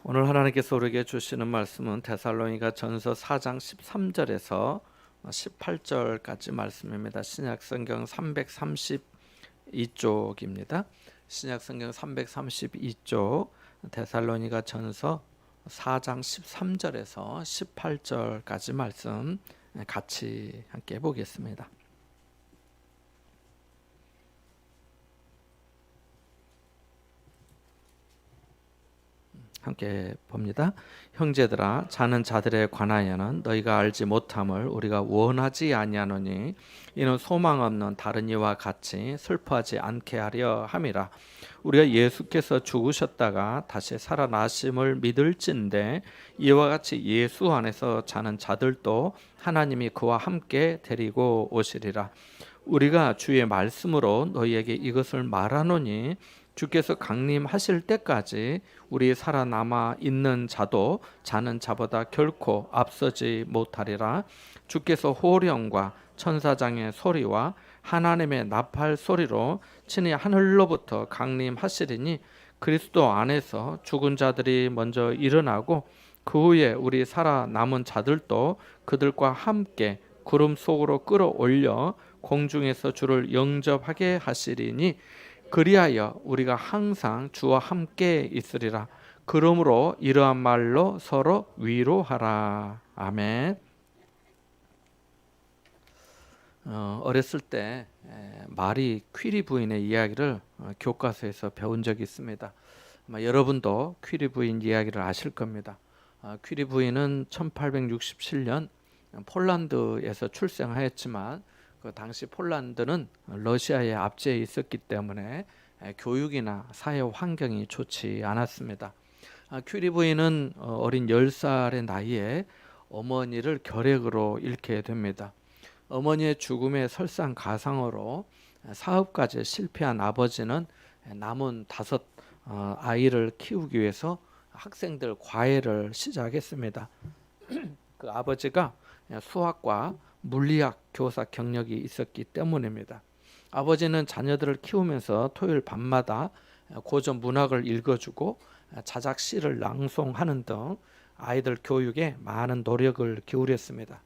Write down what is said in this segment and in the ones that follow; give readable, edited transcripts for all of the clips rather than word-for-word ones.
오늘 하나님께서 우리에게 주시는 말씀은 데살로니가 전서 4장 13절에서 18절까지 말씀입니다. 신약성경 332쪽입니다. 신약성경 332쪽 데살로니가 전서 4장 13절에서 18절까지 말씀 같이 함께 보겠습니다. 함께 봅니다. 형제들아, 자는 자들에 관하여는 너희가 알지 못함을 우리가 원하지 아니하노니 이는 소망 없는 다른 이와 같이 슬퍼하지 않게 하려 함이라. 우리가 예수께서 죽으셨다가 다시 살아나심을 믿을진대 이와 같이 예수 안에서 자는 자들도 하나님이 그와 함께 데리고 오시리라. 우리가 주의 말씀으로 너희에게 이것을 말하노니 주께서 강림하실 때까지 우리 살아남아 있는 자도 자는 자보다 결코 앞서지 못하리라. 주께서 호령과 천사장의 소리와 하나님의 나팔 소리로 친히 하늘로부터 강림하시리니 그리스도 안에서 죽은 자들이 먼저 일어나고 그 후에 우리 살아남은 자들도 그들과 함께 구름 속으로 끌어올려 공중에서 주를 영접하게 하시리니 그리하여 우리가 항상 주와 함께 있으리라. 그러므로 이러한 말로 서로 위로하라. 아멘. 어렸을 때 마리 퀴리 부인의 이야기를 교과서에서 배운 적이 있습니다. 아마 여러분도 퀴리 부인 이야기를 아실 겁니다. 퀴리 부인은 1867년 폴란드에서 출생하였지만 그 당시 폴란드는 러시아의 압제에 있었기 때문에 교육이나 사회 환경이 좋지 않았습니다. 큐리 부인은 어린 10살의 나이에 어머니를 결핵으로 잃게 됩니다. 어머니의 죽음의 설상가상으로 사업까지 실패한 아버지는 남은 5 아이를 키우기 위해서 학생들 과외를 시작했습니다. 그 아버지가 수학과 물리학 교사 경력이 있었기 때문입니다. 아버지는 자녀들을 키우면서 토요일 밤마다 고전 문학을 읽어주고 자작 시를 낭송하는 등 아이들 교육에 많은 노력을 기울였습니다.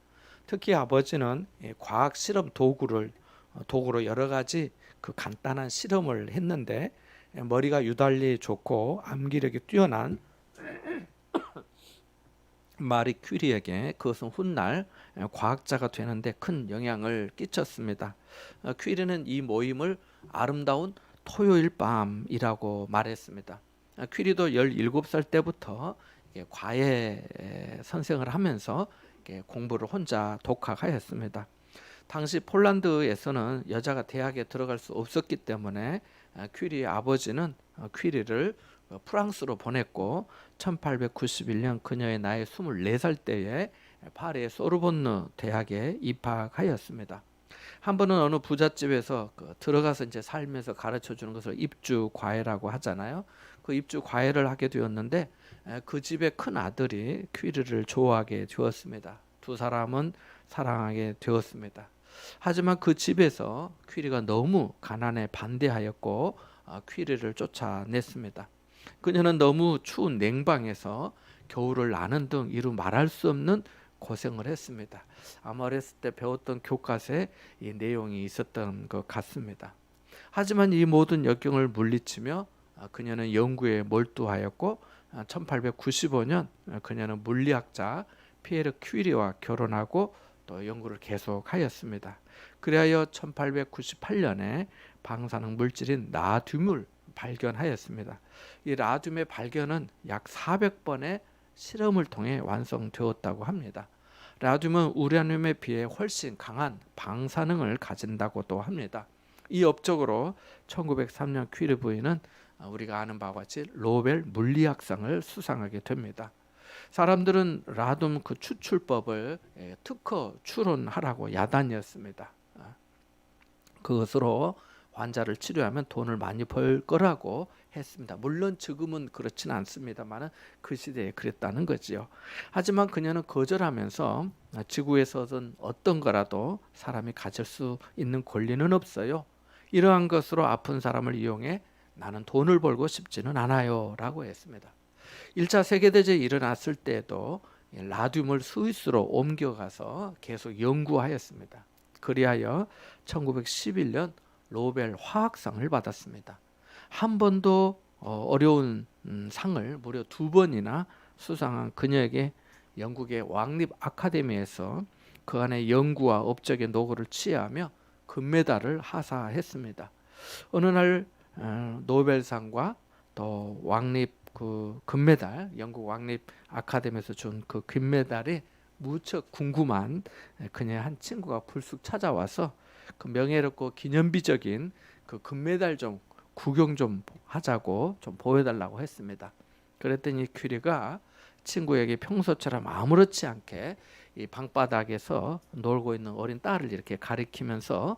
특히 아버지는 과학 실험 도구로 여러 가지 그 간단한 실험을 했는데 머리가 유달리 좋고 암기력이 뛰어난 마리 퀴리에게 그것은 훗날 과학자가 되는데 큰 영향을 끼쳤습니다. 퀴리는 이 모임을 아름다운 토요일 밤이라고 말했습니다. 퀴리도 17살 때부터 과외 선생을 하면서 공부를 혼자 독학하였습니다. 당시 폴란드에서는 여자가 대학에 들어갈 수 없었기 때문에 퀴리의 아버지는 퀴리를 프랑스로 보냈고 1891년 그녀의 나이 24살 때에 파리의 소르본느 대학에 입학하였습니다. 한 번은 어느 부잣집에서 들어가서 이제 살면서 가르쳐 주는 것을 입주 과외라고 하잖아요. 그 입주 과외를 하게 되었는데 그 집의 큰 아들이 퀴리를 좋아하게 되었습니다. 두 사람은 사랑하게 되었습니다. 하지만 그 집에서 퀴리가 너무 가난에 반대하였고 퀴리를 쫓아냈습니다. 그녀는 너무 추운 냉방에서 겨울을 나는 등 이루 말할 수 없는 고생을 했습니다. 아마 어렸을 때 배웠던 교과서에 이 내용이 있었던 것 같습니다. 하지만 이 모든 역경을 물리치며 그녀는 연구에 몰두하였고 1895년 그녀는 물리학자 피에르 퀴리와 결혼하고 또 연구를 계속하였습니다. 그리하여 1898년에 방사능 물질인 나듐을 발견하였습니다. 이 라듐의 발견은 약 400번의 실험을 통해 완성되었다고 합니다. 라듐은 우라늄에 비해 훨씬 강한 방사능을 가진다고도 합니다. 이 업적으로 1903년 퀴리 부인은 우리가 아는 바와 같이 노벨 물리학상을 수상하게 됩니다. 사람들은 라듐 그 추출법을 특허 출원하라고 야단이었습니다. 그것으로 환자를 치료하면 돈을 많이 벌 거라고 했습니다. 물론 지금은 그렇지는 않습니다만 그 시대에 그랬다는 거지요. 하지만 그녀는 거절하면서 지구에서든 어떤 거라도 사람이 가질 수 있는 권리는 없어요. 이러한 것으로 아픈 사람을 이용해 나는 돈을 벌고 싶지는 않아요 라고 했습니다. 1차 세계대전이 일어났을 때에도 라듐을 스위스로 옮겨가서 계속 연구하였습니다. 그리하여 1911년 노벨 화학상을 받았습니다. 한 번도 어려운 상을 무려 2번이나 수상한 그녀에게 영국의 왕립 아카데미에서 그 안에 연구와 업적의 노고를 취하며 금메달을 하사했습니다. 어느 날 노벨상과 또 왕립 그 금메달, 영국 왕립 아카데미에서 준 그 금메달이 무척 궁금한 그녀의 한 친구가 불쑥 찾아와서 그 명예롭고 기념비적인 그 금메달 좀 구경 좀 하자고 좀 보여달라고 했습니다. 그랬더니 큐리가 친구에게 평소처럼 아무렇지 않게 이 방바닥에서 놀고 있는 어린 딸을 이렇게 가리키면서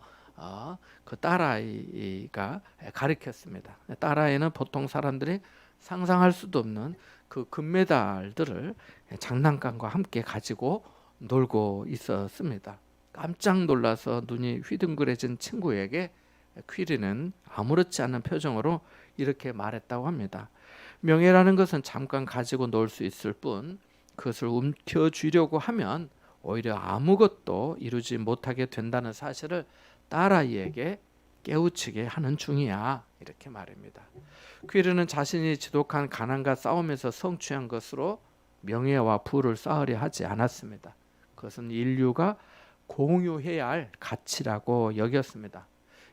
그 딸아이가 가리켰습니다. 딸아이는 보통 사람들이 상상할 수도 없는 그 금메달들을 장난감과 함께 가지고 놀고 있었습니다. 깜짝 놀라서 눈이 휘둥그레진 친구에게 퀴리는 아무렇지 않은 표정으로 이렇게 말했다고 합니다. 명예라는 것은 잠깐 가지고 놀 수 있을 뿐 그것을 움켜쥐려고 하면 오히려 아무것도 이루지 못하게 된다는 사실을 딸아이에게 깨우치게 하는 중이야. 이렇게 말합니다. 퀴리는 자신이 지독한 가난과 싸움에서 성취한 것으로 명예와 부를 쌓으려 하지 않았습니다. 그것은 인류가 공유해야 할 가치라고 여겼습니다.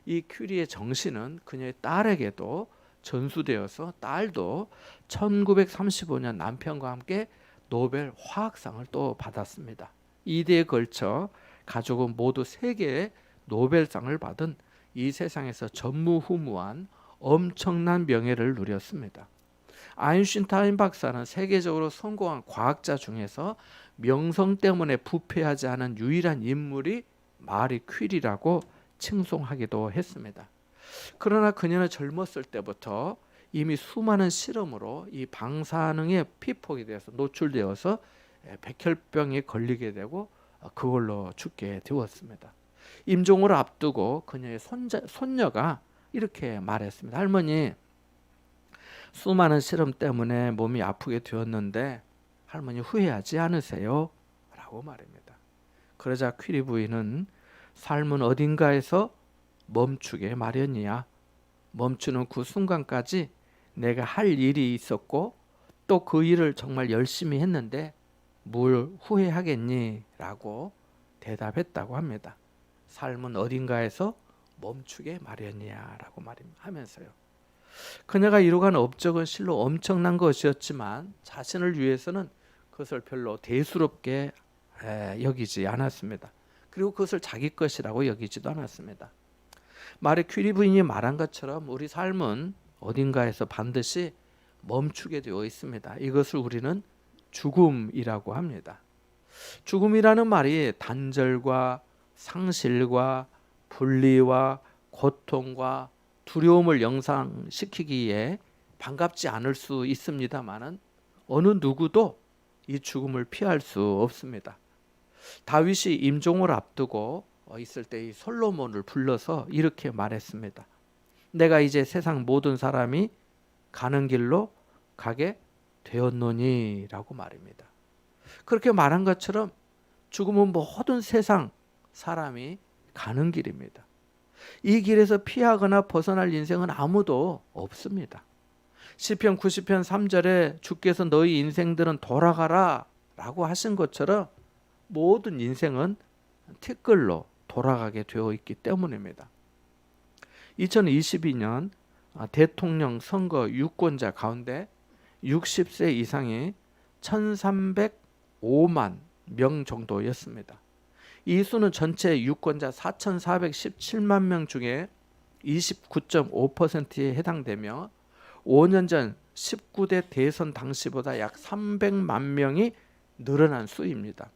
이 큐리의 정신은 그녀의 딸에게도 전수되어서 딸도 1935년 남편과 함께 노벨 화학상을 또 받았습니다. 이대에 걸쳐 가족은 모두 3개의 노벨상을 받은 이 세상에서 전무후무한 엄청난 명예를 누렸습니다. 아인슈타인 박사는 세계적으로 성공한 과학자 중에서 명성 때문에 부패하지 않은 유일한 인물이 마리 퀴리라고 칭송하기도 했습니다. 그러나 그녀는 젊었을 때부터 이미 수많은 실험으로 이 방사능에 피폭이 되어서 노출되어서 백혈병에 걸리게 되고 그걸로 죽게 되었습니다. 임종을 앞두고 그녀의 손녀가 이렇게 말했습니다. 할머니, 수많은 실험 때문에 몸이 아프게 되었는데 할머니 후회하지 않으세요? 라고 말합니다. 그러자 퀴리 부인은 삶은 어딘가에서 멈추게 마련이야. 멈추는 그 순간까지 내가 할 일이 있었고 또 그 일을 정말 열심히 했는데 뭘 후회하겠니? 라고 대답했다고 합니다. 삶은 어딘가에서 멈추게 마련이야 라고 하면서요. 그녀가 이루어간 업적은 실로 엄청난 것이었지만 자신을 위해서는 그것을 별로 대수롭게 여기지 않았습니다. 그리고 그것을 자기 것이라고 여기지도 않았습니다. 마리 퀴리 부인이 말한 것처럼 우리 삶은 어딘가에서 반드시 멈추게 되어 있습니다. 이것을 우리는 죽음이라고 합니다. 죽음이라는 말이 단절과 상실과 분리와 고통과 두려움을 연상시키기에 반갑지 않을 수 있습니다만은 어느 누구도 이 죽음을 피할 수 없습니다. 다윗이 임종을 앞두고 있을 때 이 솔로몬을 불러서 이렇게 말했습니다. 내가 이제 세상 모든 사람이 가는 길로 가게 되었노니 라고 말입니다. 그렇게 말한 것처럼 죽음은 모든 세상 사람이 가는 길입니다. 이 길에서 피하거나 벗어날 인생은 아무도 없습니다. 시편 90편 3절에 주께서 너희 인생들은 돌아가라 라고 하신 것처럼 모든 인생은 티끌로 돌아가게 되어 있기 때문입니다. 2022년 대통령 선거 유권자 가운데 60세 이상이 1305만 명 정도였습니다. 이 수는 전체 유권자 4417만 명 중에 29.5%에 해당되며 5년 전 19대 대선 당시보다 약 300만 명이 늘어난 수입니다.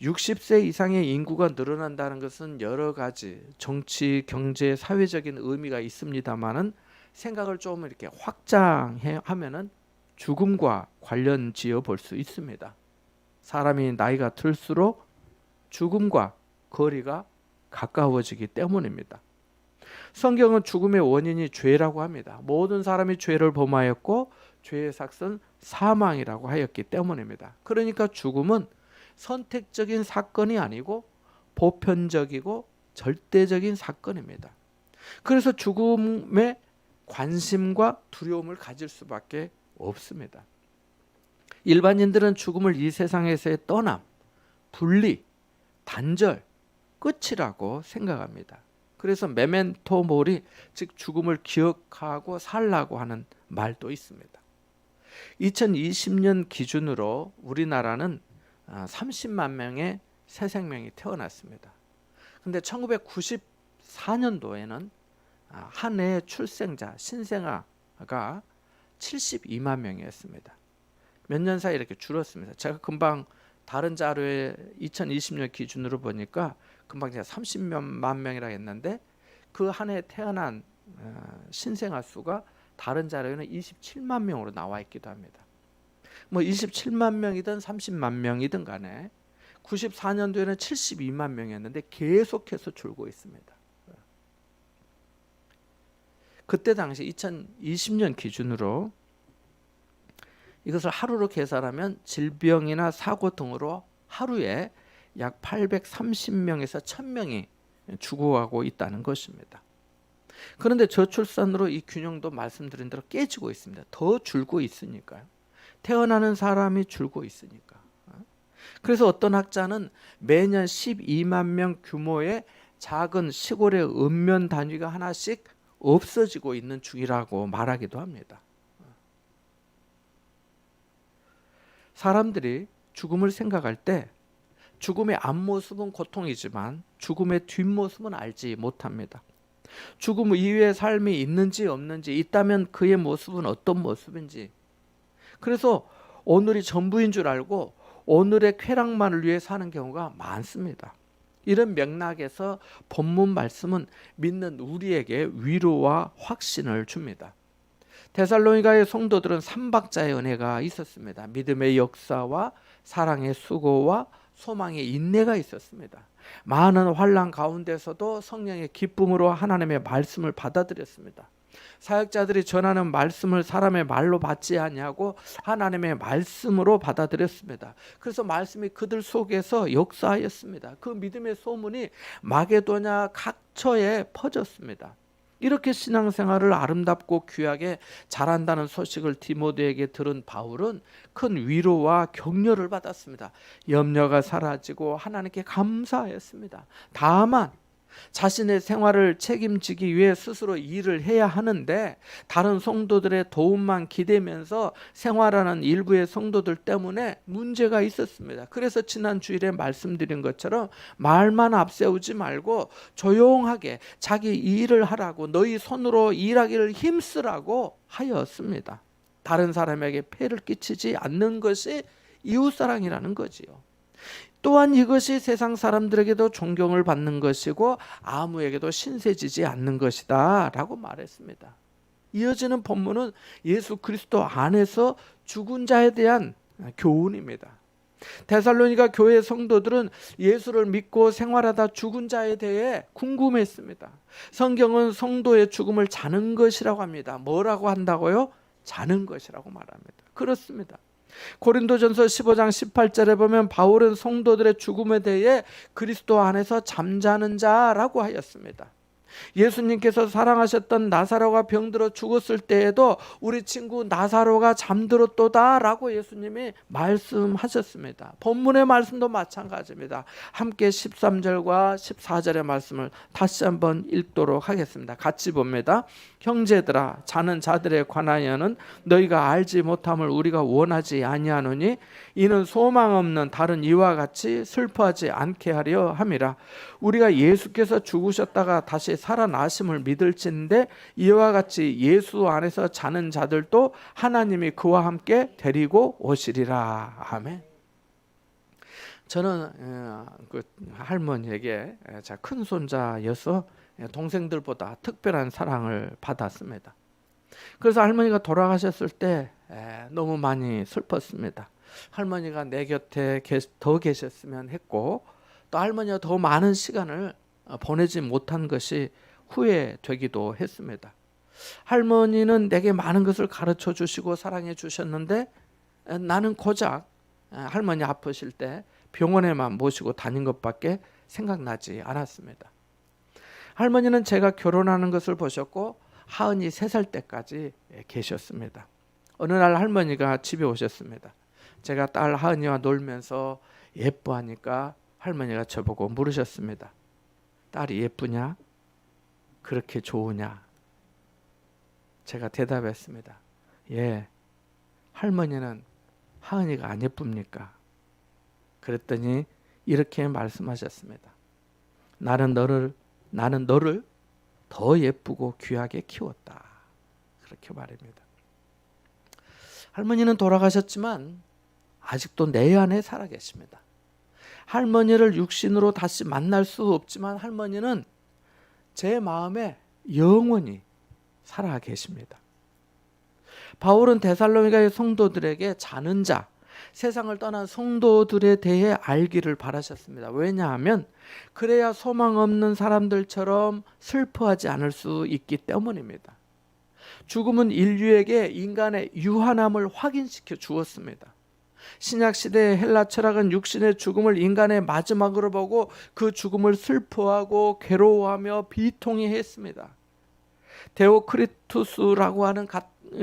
60세 이상의 인구가 늘어난다는 것은 여러 가지 정치, 경제, 사회적인 의미가 있습니다만은 생각을 좀 이렇게 확장하면은 죽음과 관련 지어 볼 수 있습니다. 사람이 나이가 들수록 죽음과 거리가 가까워지기 때문입니다. 성경은 죽음의 원인이 죄라고 합니다. 모든 사람이 죄를 범하였고 죄의 삭은 사망이라고 하였기 때문입니다. 그러니까 죽음은 선택적인 사건이 아니고 보편적이고 절대적인 사건입니다. 그래서 죽음에 관심과 두려움을 가질 수밖에 없습니다. 일반인들은 죽음을 이 세상에서의 떠남, 분리, 단절, 끝이라고 생각합니다. 그래서 메멘토 모리, 즉 죽음을 기억하고 살라고 하는 말도 있습니다. 2020년 기준으로 우리나라는 30만 명의 새 생명이 태어났습니다. 근데 1994년도에는 한 해 출생자, 신생아가 72만 명이었습니다. 몇 년 사이 이렇게 줄었습니다. 제가 금방 다른 자료에 2020년 기준으로 보니까 금방 제가 30만 명이라 했는데 그 한 해 태어난 신생아 수가 다른 자료에는 27만 명으로 나와 있기도 합니다. 뭐 27만 명이든 30만 명이든 간에 94년도에는 72만 명이었는데 계속해서 줄고 있습니다. 그때 당시 2020년 기준으로 이것을 하루로 계산하면 질병이나 사고 등으로 하루에 약 830명에서 1000명이 죽어가고 있다는 것입니다. 그런데 저출산으로 이 균형도 말씀드린 대로 깨지고 있습니다. 더 줄고 있으니까요. 태어나는 사람이 줄고 있으니까. 그래서 어떤 학자는 매년 12만 명 규모의 작은 시골의 읍면 단위가 하나씩 없어지고 있는 중이라고 말하기도 합니다. 사람들이 죽음을 생각할 때 죽음의 앞모습은 고통이지만 죽음의 뒷모습은 알지 못합니다. 죽음 이후의 삶이 있는지 없는지, 있다면 그의 모습은 어떤 모습인지, 그래서 오늘이 전부인 줄 알고 오늘의 쾌락만을 위해 사는 경우가 많습니다. 이런 맥락에서 본문 말씀은 믿는 우리에게 위로와 확신을 줍니다. 데살로니가의 성도들은 삼박자의 은혜가 있었습니다. 믿음의 역사와 사랑의 수고와 소망의 인내가 있었습니다. 많은 환난 가운데서도 성령의 기쁨으로 하나님의 말씀을 받아들였습니다. 사역자들이 전하는 말씀을 사람의 말로 받지 아니하고 하나님의 말씀으로 받아들였습니다. 그래서 말씀이 그들 속에서 역사하였습니다. 그 믿음의 소문이 마게도냐 각처에 퍼졌습니다. 이렇게 신앙생활을 아름답고 귀하게 잘한다는 소식을 디모데에게 들은 바울은 큰 위로와 격려를 받았습니다. 염려가 사라지고 하나님께 감사하였습니다. 다만 자신의 생활을 책임지기 위해 스스로 일을 해야 하는데 다른 성도들의 도움만 기대면서 생활하는 일부의 성도들 때문에 문제가 있었습니다. 그래서 지난 주일에 말씀드린 것처럼 말만 앞세우지 말고 조용하게 자기 일을 하라고, 너희 손으로 일하기를 힘쓰라고 하였습니다. 다른 사람에게 폐를 끼치지 않는 것이 이웃사랑이라는 거지요. 또한 이것이 세상 사람들에게도 존경을 받는 것이고 아무에게도 신세지지 않는 것이다 라고 말했습니다. 이어지는 본문은 예수 그리스도 안에서 죽은 자에 대한 교훈입니다. 데살로니가 교회 성도들은 예수를 믿고 생활하다 죽은 자에 대해 궁금했습니다. 성경은 성도의 죽음을 자는 것이라고 합니다. 뭐라고 한다고요? 자는 것이라고 말합니다. 그렇습니다. 고린도전서 15장 18절에 보면 바울은 성도들의 죽음에 대해 그리스도 안에서 잠자는 자라고 하였습니다. 예수님께서 사랑하셨던 나사로가 병들어 죽었을 때에도 우리 친구 나사로가 잠들었도다 라고 예수님이 말씀하셨습니다. 본문의 말씀도 마찬가지입니다. 함께 13절과 14절의 말씀을 다시 한번 읽도록 하겠습니다. 같이 봅니다. 형제들아, 자는 자들에 관하여는 너희가 알지 못함을 우리가 원하지 아니하노니 이는 소망 없는 다른 이와 같이 슬퍼하지 않게 하려 함이라. 우리가 예수께서 죽으셨다가 다시 살아나심을 믿을진데 이와 같이 예수 안에서 자는 자들도 하나님이 그와 함께 데리고 오시리라. 아멘. 저는 그 할머니에게 제 큰 손자여서 동생들보다 특별한 사랑을 받았습니다. 그래서 할머니가 돌아가셨을 때 너무 많이 슬펐습니다. 할머니가 내 곁에 더 계셨으면 했고, 또 할머니가 더 많은 시간을 보내지 못한 것이 후회되기도 했습니다. 할머니는 내게 많은 것을 가르쳐 주시고 사랑해 주셨는데 나는 고작 할머니 아프실 때 병원에만 모시고 다닌 것밖에 생각나지 않았습니다. 할머니는 제가 결혼하는 것을 보셨고 하은이 3살 때까지 계셨습니다. 어느 날 할머니가 집에 오셨습니다. 제가 딸 하은이와 놀면서 예뻐하니까 할머니가 저보고 물으셨습니다. 딸이 예쁘냐? 그렇게 좋으냐? 제가 대답했습니다. 예, 할머니는 하은이가 안 예쁩니까? 그랬더니 이렇게 말씀하셨습니다. 나는 너를 더 예쁘고 귀하게 키웠다. 그렇게 말입니다. 할머니는 돌아가셨지만 아직도 내 안에 살아 계십니다. 할머니를 육신으로 다시 만날 수 없지만 할머니는 제 마음에 영원히 살아 계십니다. 바울은 데살로니가의 성도들에게 자는 자, 세상을 떠난 성도들에 대해 알기를 바라셨습니다. 왜냐하면 그래야 소망 없는 사람들처럼 슬퍼하지 않을 수 있기 때문입니다. 죽음은 인류에게 인간의 유한함을 확인시켜 주었습니다. 신약시대의 헬라 철학은 육신의 죽음을 인간의 마지막으로 보고 그 죽음을 슬퍼하고 괴로워하며 비통해했습니다. 데오크리투스라고 하는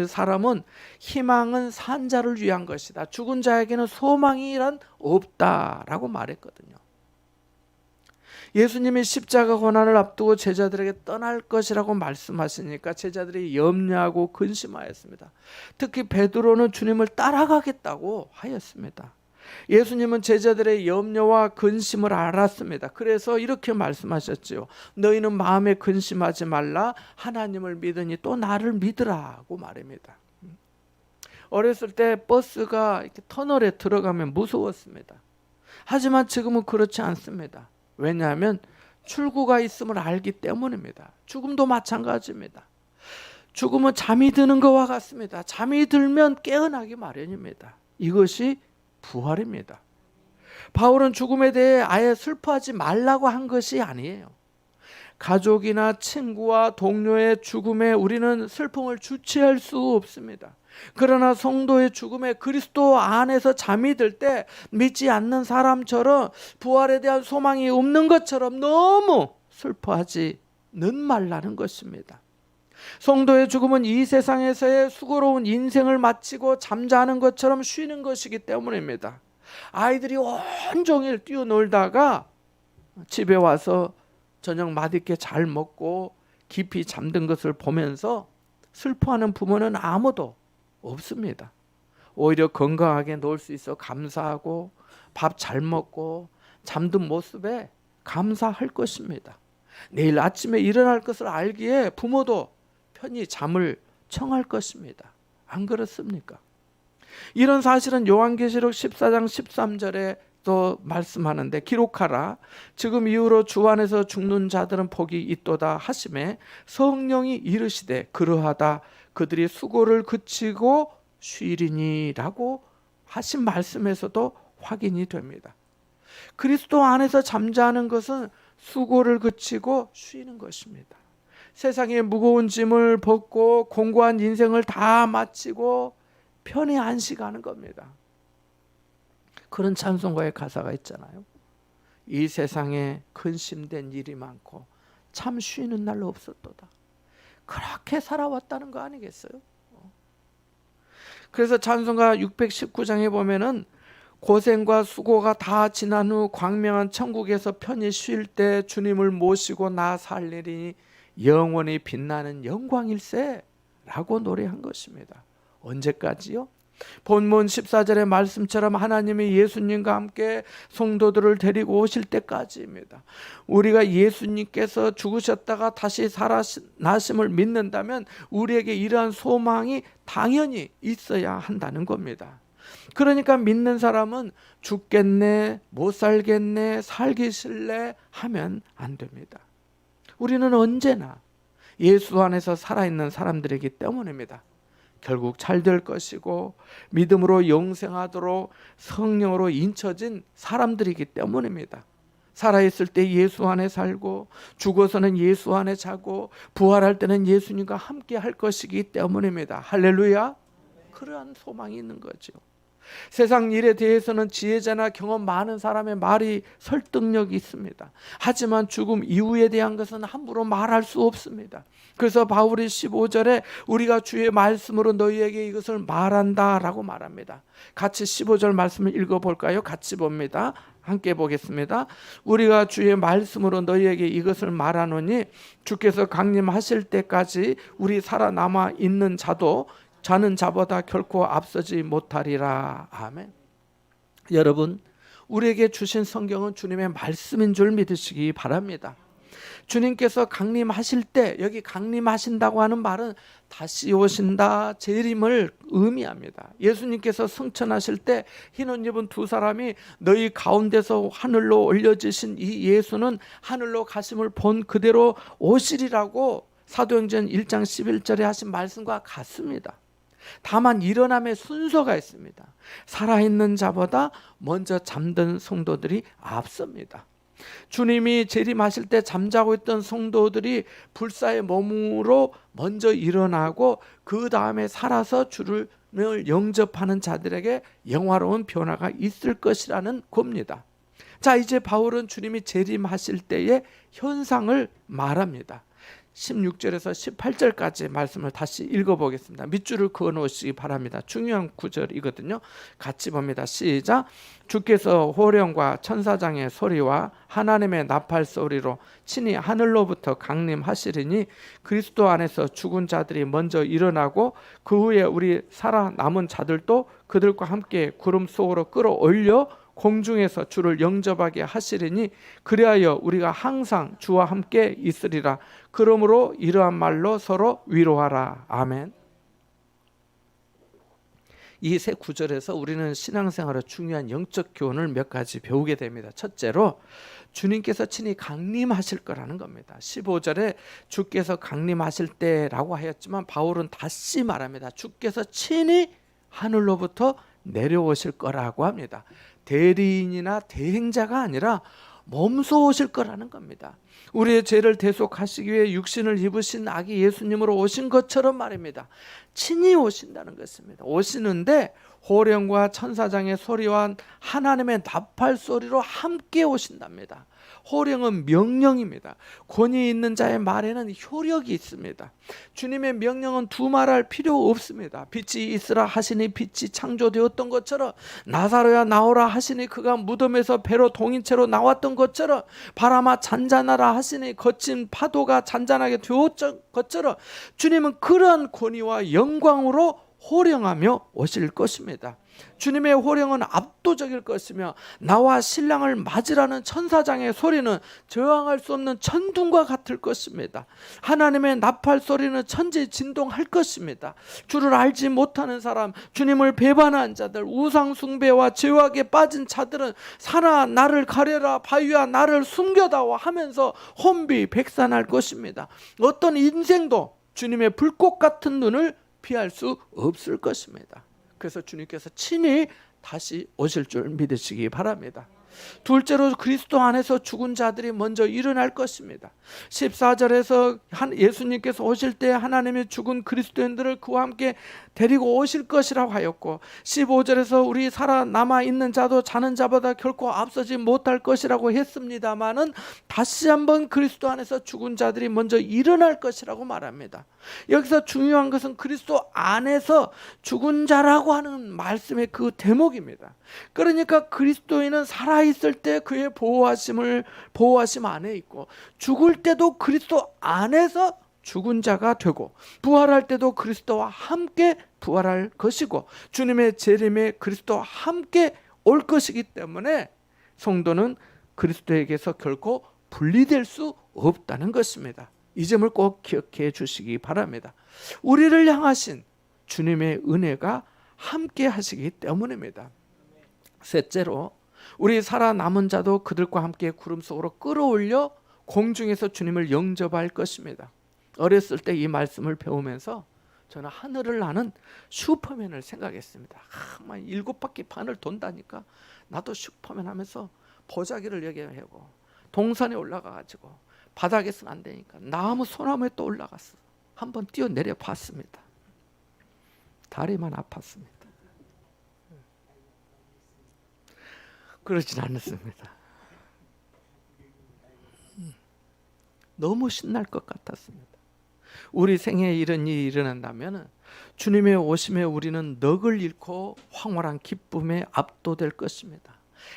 사람은 희망은 산 자를 위한 것이다. 죽은 자에게는 소망이란 없다라고 말했거든요. 예수님이 십자가 고난을 앞두고 제자들에게 떠날 것이라고 말씀하시니까 제자들이 염려하고 근심하였습니다. 특히 베드로는 주님을 따라가겠다고 하였습니다. 예수님은 제자들의 염려와 근심을 알았습니다. 그래서 이렇게 말씀하셨지요. 너희는 마음에 근심하지 말라. 하나님을 믿으니 또 나를 믿으라고 말입니다. 어렸을 때 버스가 이렇게 터널에 들어가면 무서웠습니다. 하지만 지금은 그렇지 않습니다. 왜냐하면 출구가 있음을 알기 때문입니다. 죽음도 마찬가지입니다. 죽음은 잠이 드는 것과 같습니다. 잠이 들면 깨어나기 마련입니다. 이것이 부활입니다. 바울은 죽음에 대해 아예 슬퍼하지 말라고 한 것이 아니에요. 가족이나 친구와 동료의 죽음에 우리는 슬픔을 주체할 수 없습니다. 그러나 성도의 죽음에 그리스도 안에서 잠이 들 때 믿지 않는 사람처럼 부활에 대한 소망이 없는 것처럼 너무 슬퍼하지는 말라는 것입니다. 성도의 죽음은 이 세상에서의 수고로운 인생을 마치고 잠자는 것처럼 쉬는 것이기 때문입니다. 아이들이 온종일 뛰어놀다가 집에 와서 저녁 맛있게 잘 먹고 깊이 잠든 것을 보면서 슬퍼하는 부모는 아무도 없습니다. 오히려 건강하게 놀 수 있어 감사하고 밥 잘 먹고 잠든 모습에 감사할 것입니다. 내일 아침에 일어날 것을 알기에 부모도 편히 잠을 청할 것입니다. 안 그렇습니까? 이런 사실은 요한계시록 14장 13절에 또 말씀하는데 기록하라. 지금 이후로 주 안에서 죽는 자들은 복이 있도다 하심에 성령이 이르시되 그러하다 그들이 수고를 그치고 쉬리니라고 하신 말씀에서도 확인이 됩니다. 그리스도 안에서 잠자는 것은 수고를 그치고 쉬는 것입니다. 세상의 무거운 짐을 벗고 공고한 인생을 다 마치고 편히 안식하는 겁니다. 그런 찬송가의 가사가 있잖아요. 이 세상에 근심된 일이 많고 참 쉬는 날 없었도다. 그렇게 살아왔다는 거 아니겠어요? 그래서 찬송가 619장에 보면은 고생과 수고가 다 지난 후 광명한 천국에서 편히 쉴 때 주님을 모시고 나 살리니 영원히 빛나는 영광일세 라고 노래한 것입니다. 언제까지요? 본문 14절의 말씀처럼 하나님이 예수님과 함께 성도들을 데리고 오실 때까지입니다. 우리가 예수님께서 죽으셨다가 다시 살아나심을 믿는다면 우리에게 이러한 소망이 당연히 있어야 한다는 겁니다. 그러니까 믿는 사람은 죽겠네, 못 살겠네, 살기 싫네 하면 안 됩니다. 우리는 언제나 예수 안에서 살아있는 사람들이기 때문입니다. 결국 잘 될 것이고 믿음으로 영생하도록 성령으로 인쳐진 사람들이기 때문입니다. 살아있을 때 예수 안에 살고 죽어서는 예수 안에 자고 부활할 때는 예수님과 함께 할 것이기 때문입니다. 할렐루야. 그러한 소망이 있는 거죠. 세상 일에 대해서는 지혜자나 경험 많은 사람의 말이 설득력이 있습니다. 하지만 죽음 이후에 대한 것은 함부로 말할 수 없습니다. 그래서 바울이 15절에 우리가 주의 말씀으로 너희에게 이것을 말한다라고 말합니다. 같이 15절 말씀을 읽어볼까요? 같이 봅니다. 함께 보겠습니다. 우리가 주의 말씀으로 너희에게 이것을 말하노니 주께서 강림하실 때까지 우리 살아남아 있는 자는 자보다 결코 앞서지 못하리라. 아멘. 여러분, 우리에게 주신 성경은 주님의 말씀인 줄 믿으시기 바랍니다. 주님께서 강림하실 때, 여기 강림하신다고 하는 말은 다시 오신다, 재림을 의미합니다. 예수님께서 승천하실 때 흰 옷 입은 두 사람이 너희 가운데서 하늘로 올려지신 이 예수는 하늘로 가심을 본 그대로 오시리라고 사도행전 1장 11절에 하신 말씀과 같습니다. 다만 일어남의 순서가 있습니다. 살아있는 자보다 먼저 잠든 성도들이 앞섭니다. 주님이 재림하실 때 잠자고 있던 성도들이 불사의 몸으로 먼저 일어나고 그 다음에 살아서 주를 영접하는 자들에게 영화로운 변화가 있을 것이라는 겁니다. 자, 이제 바울은 주님이 재림하실 때의 현상을 말합니다. 16절에서 18절까지 말씀을 다시 읽어보겠습니다. 밑줄을 그어놓으시기 바랍니다. 중요한 구절이거든요. 같이 봅니다. 시작. 주께서 호령과 천사장의 소리와 하나님의 나팔 소리로 친히 하늘로부터 강림하시리니 그리스도 안에서 죽은 자들이 먼저 일어나고 그 후에 우리 살아남은 자들도 그들과 함께 구름 속으로 끌어올려 공중에서 주를 영접하게 하시리니 그리하여 우리가 항상 주와 함께 있으리라. 그러므로 이러한 말로 서로 위로하라. 아멘. 이 세 구절에서 우리는 신앙생활의 중요한 영적 교훈을 몇 가지 배우게 됩니다. 첫째로 주님께서 친히 강림하실 거라는 겁니다. 15절에 주께서 강림하실 때라고 하였지만 바울은 다시 말합니다. 주께서 친히 하늘로부터 내려오실 거라고 합니다. 대리인이나 대행자가 아니라 몸소 오실 거라는 겁니다. 우리의 죄를 대속하시기 위해 육신을 입으신 아기 예수님으로 오신 것처럼 말입니다. 친히 오신다는 것입니다. 오시는데 호령과 천사장의 소리와 하나님의 나팔 소리로 함께 오신답니다. 호령은 명령입니다. 권위 있는 자의 말에는 효력이 있습니다. 주님의 명령은 두말할 필요 없습니다. 빛이 있으라 하시니 빛이 창조되었던 것처럼, 나사로야 나오라 하시니 그가 무덤에서 배로 동인채로 나왔던 것처럼, 바람아 잔잔하라 하시니 거친 파도가 잔잔하게 되었던 것처럼 주님은 그러한 권위와 영광으로 호령하며 오실 것입니다. 주님의 호령은 압도적일 것이며 나와 신랑을 맞으라는 천사장의 소리는 저항할 수 없는 천둥과 같을 것입니다. 하나님의 나팔 소리는 천지진동할 것입니다. 주를 알지 못하는 사람, 주님을 배반한 자들, 우상 숭배와 죄악에 빠진 자들은 산아 나를 가려라, 바위야 나를 숨겨다오 하면서 혼비백산할 것입니다. 어떤 인생도 주님의 불꽃 같은 눈을 피할 수 없을 것입니다. 그래서 주님께서 친히 다시 오실 줄 믿으시기 바랍니다. 둘째로 그리스도 안에서 죽은 자들이 먼저 일어날 것입니다. 14절에서 예수님께서 오실 때 하나님의 죽은 그리스도인들을 그와 함께 데리고 오실 것이라고 하였고, 15절에서 우리 살아남아 있는 자도 자는 자보다 결코 앞서지 못할 것이라고 했습니다마는 다시 한번 그리스도 안에서 죽은 자들이 먼저 일어날 것이라고 말합니다. 여기서 중요한 것은 그리스도 안에서 죽은 자라고 하는 말씀의 그 대목입니다. 그러니까 그리스도인은 살아있을 때 그의 보호하심 안에 있고, 죽을 때도 그리스도 안에서 죽은 자가 되고, 부활할 때도 그리스도와 함께 부활할 것이고, 주님의 재림에 그리스도와 함께 올 것이기 때문에 성도는 그리스도에게서 결코 분리될 수 없다는 것입니다. 이 점을 꼭 기억해 주시기 바랍니다. 우리를 향하신 주님의 은혜가 함께 하시기 때문입니다. 셋째로 우리 살아남은 자도 그들과 함께 구름 속으로 끌어올려 공중에서 주님을 영접할 것입니다. 어렸을 때 이 말씀을 배우면서 저는 하늘을 나는 슈퍼맨을 생각했습니다. 막 7바퀴 반을 돈다니까 나도 슈퍼맨 하면서 보자기를 얘기하고 동산에 올라가가지고 바닥에서는 안 되니까 나무 소나무에 또 올라갔어. 한번 뛰어내려 봤습니다. 다리만 아팠습니다. 그러진 않았습니다. 너무 신날 것 같았습니다. 우리 생애에 이런 일이 일어난다면 주님의 오심에 우리는 넋을 잃고 황홀한 기쁨에 압도될 것입니다.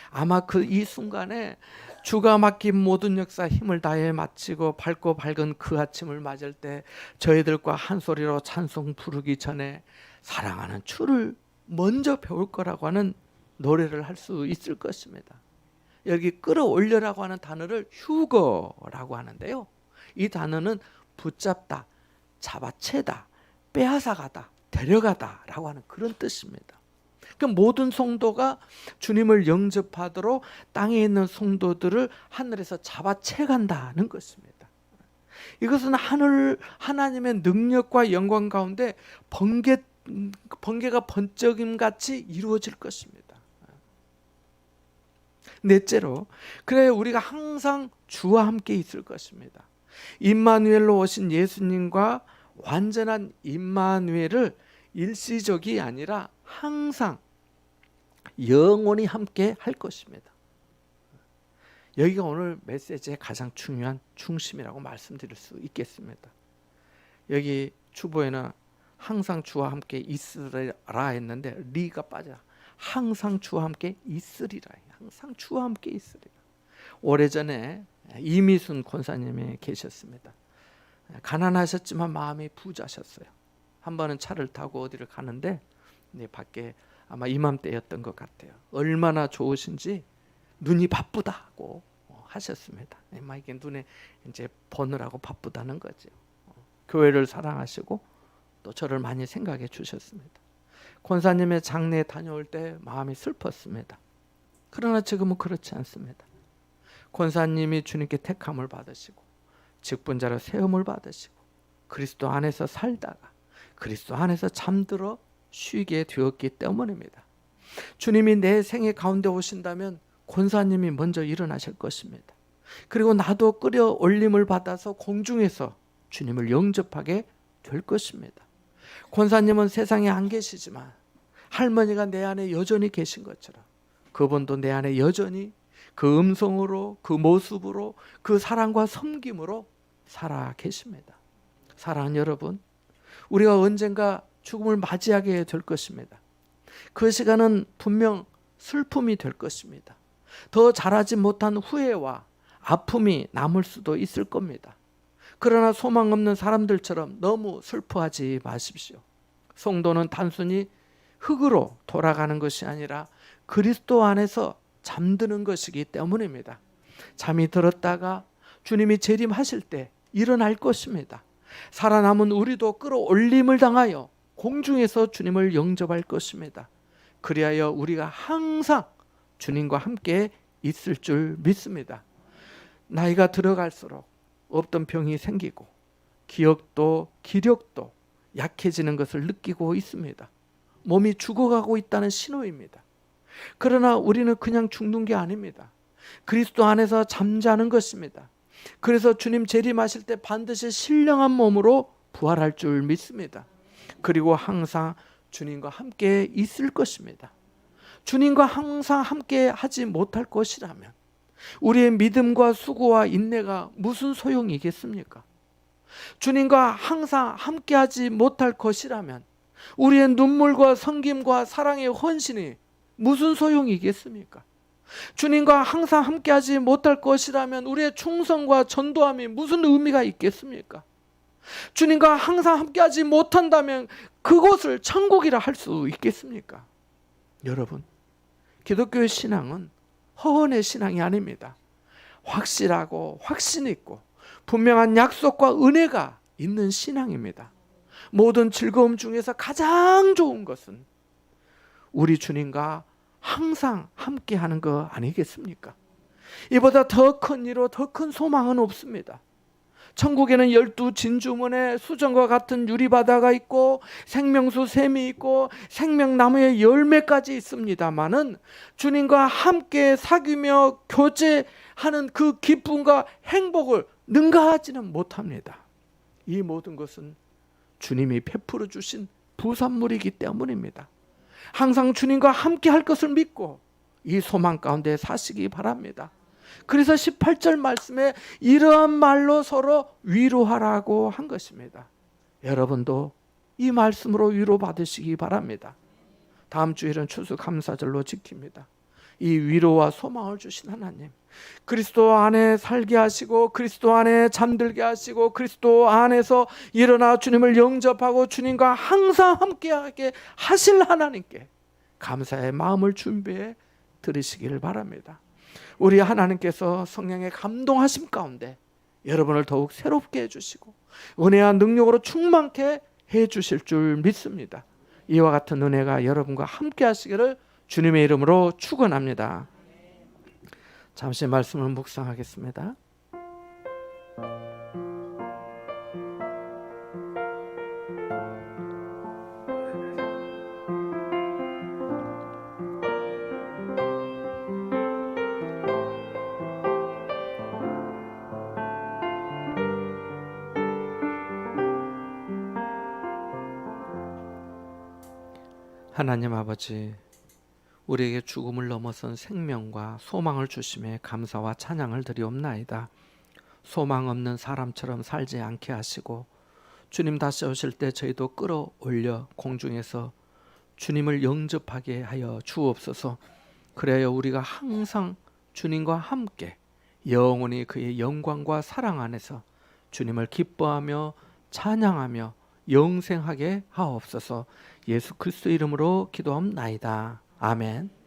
아마 이 순간에 주가 맡긴 모든 역사 힘을 다해 마치고 밝고 밝은 그 아침을 맞을 때 저희들과 한 소리로 찬송 부르기 전에 사랑하는 주를 먼저 배울 거라고 하는 노래를 할 수 있을 것입니다. 여기 끌어올려라고 하는 단어를 휴거라고 하는데요. 이 단어는 붙잡다, 잡아채다, 빼앗아가다, 데려가다 라고 하는 그런 뜻입니다. 그러니까 모든 성도가 주님을 영접하도록 땅에 있는 성도들을 하늘에서 잡아채간다는 것입니다. 이것은 하나님의 능력과 영광 가운데 번개가 번쩍임같이 이루어질 것입니다. 넷째로, 그래 우리가 항상 주와 함께 있을 것입니다. 임마누엘로 오신 예수님과 완전한 임마누엘을 일시적이 아니라 항상 영원히 함께 할 것입니다. 여기가 오늘 메시지의 가장 중요한 중심이라고 말씀드릴 수 있겠습니다. 여기 주보에는 항상 주와 함께 있으리라 했는데 리가 빠져 항상 주와 함께 있으리라. 항상 주와 함께 있으리라. 오래전에 이미순 권사님이 계셨습니다. 가난하셨지만 마음이 부자셨어요. 한 번은 차를 타고 어디를 가는데 밖에 아마 이맘때였던 것 같아요. 얼마나 좋으신지 눈이 바쁘다고 하셨습니다. 막 이게 눈에 이제 보느라고 바쁘다는 거죠. 교회를 사랑하시고 또 저를 많이 생각해 주셨습니다. 권사님의 장례에 다녀올 때 마음이 슬펐습니다. 그러나 지금은 그렇지 않습니다. 권사님이 주님께 택함을 받으시고 직분자로 세움을 받으시고 그리스도 안에서 살다가 그리스도 안에서 잠들어 쉬게 되었기 때문입니다. 주님이 내 생애 가운데 오신다면 권사님이 먼저 일어나실 것입니다. 그리고 나도 끌어올림을 받아서 공중에서 주님을 영접하게 될 것입니다. 권사님은 세상에 안 계시지만 할머니가 내 안에 여전히 계신 것처럼 그분도 내 안에 여전히 그 음성으로, 그 모습으로, 그 사랑과 섬김으로 살아 계십니다. 사랑하는 여러분, 우리가 언젠가 죽음을 맞이하게 될 것입니다. 그 시간은 분명 슬픔이 될 것입니다. 더 자라지 못한 후회와 아픔이 남을 수도 있을 겁니다. 그러나 소망 없는 사람들처럼 너무 슬퍼하지 마십시오. 성도는 단순히 흙으로 돌아가는 것이 아니라 그리스도 안에서 잠드는 것이기 때문입니다. 잠이 들었다가 주님이 재림하실 때 일어날 것입니다. 살아남은 우리도 끌어올림을 당하여 공중에서 주님을 영접할 것입니다. 그리하여 우리가 항상 주님과 함께 있을 줄 믿습니다. 나이가 들어갈수록 없던 병이 생기고 기억도 기력도 약해지는 것을 느끼고 있습니다. 몸이 죽어가고 있다는 신호입니다. 그러나 우리는 그냥 죽는 게 아닙니다. 그리스도 안에서 잠자는 것입니다. 그래서 주님 재림하실 때 반드시 신령한 몸으로 부활할 줄 믿습니다. 그리고 항상 주님과 함께 있을 것입니다. 주님과 항상 함께 하지 못할 것이라면 우리의 믿음과 수고와 인내가 무슨 소용이겠습니까? 주님과 항상 함께 하지 못할 것이라면 우리의 눈물과 섬김과 사랑의 헌신이 무슨 소용이겠습니까? 주님과 항상 함께하지 못할 것이라면 우리의 충성과 전도함이 무슨 의미가 있겠습니까? 주님과 항상 함께하지 못한다면 그곳을 천국이라 할 수 있겠습니까? 여러분, 기독교의 신앙은 허언의 신앙이 아닙니다. 확실하고 확신 있고 분명한 약속과 은혜가 있는 신앙입니다. 모든 즐거움 중에서 가장 좋은 것은 우리 주님과 항상 함께하는 거 아니겠습니까? 이보다 더 큰 이로 더 큰 소망은 없습니다. 천국에는 12진주문에 수정과 같은 유리바다가 있고 생명수 샘이 있고 생명나무의 열매까지 있습니다마는 주님과 함께 사귀며 교제하는 그 기쁨과 행복을 능가하지는 못합니다. 이 모든 것은 주님이 베풀어 주신 부산물이기 때문입니다. 항상 주님과 함께 할 것을 믿고 이 소망 가운데 사시기 바랍니다. 그래서 18절 말씀에 이러한 말로 서로 위로하라고 한 것입니다. 여러분도 이 말씀으로 위로받으시기 바랍니다. 다음 주일은 추수감사절로 지킵니다. 이 위로와 소망을 주신 하나님, 그리스도 안에 살게 하시고 그리스도 안에 잠들게 하시고 그리스도 안에서 일어나 주님을 영접하고 주님과 항상 함께하게 하실 하나님께 감사의 마음을 준비해 드리시기를 바랍니다. 우리 하나님께서 성령의 감동하심 가운데 여러분을 더욱 새롭게 해주시고 은혜와 능력으로 충만케 해주실 줄 믿습니다. 이와 같은 은혜가 여러분과 함께 하시기를 주님의 이름으로 축원합니다. 잠시 말씀을 묵상하겠습니다. 하나님 아버지, 우리에게 죽음을 넘어선 생명과 소망을 주심에 감사와 찬양을 드리옵나이다. 소망 없는 사람처럼 살지 않게 하시고 주님 다시 오실 때 저희도 끌어올려 공중에서 주님을 영접하게 하여 주옵소서. 그래야 우리가 항상 주님과 함께 영원히 그의 영광과 사랑 안에서 주님을 기뻐하며 찬양하며 영생하게 하옵소서. 예수 그리스도 이름으로 기도합나이다. 아멘.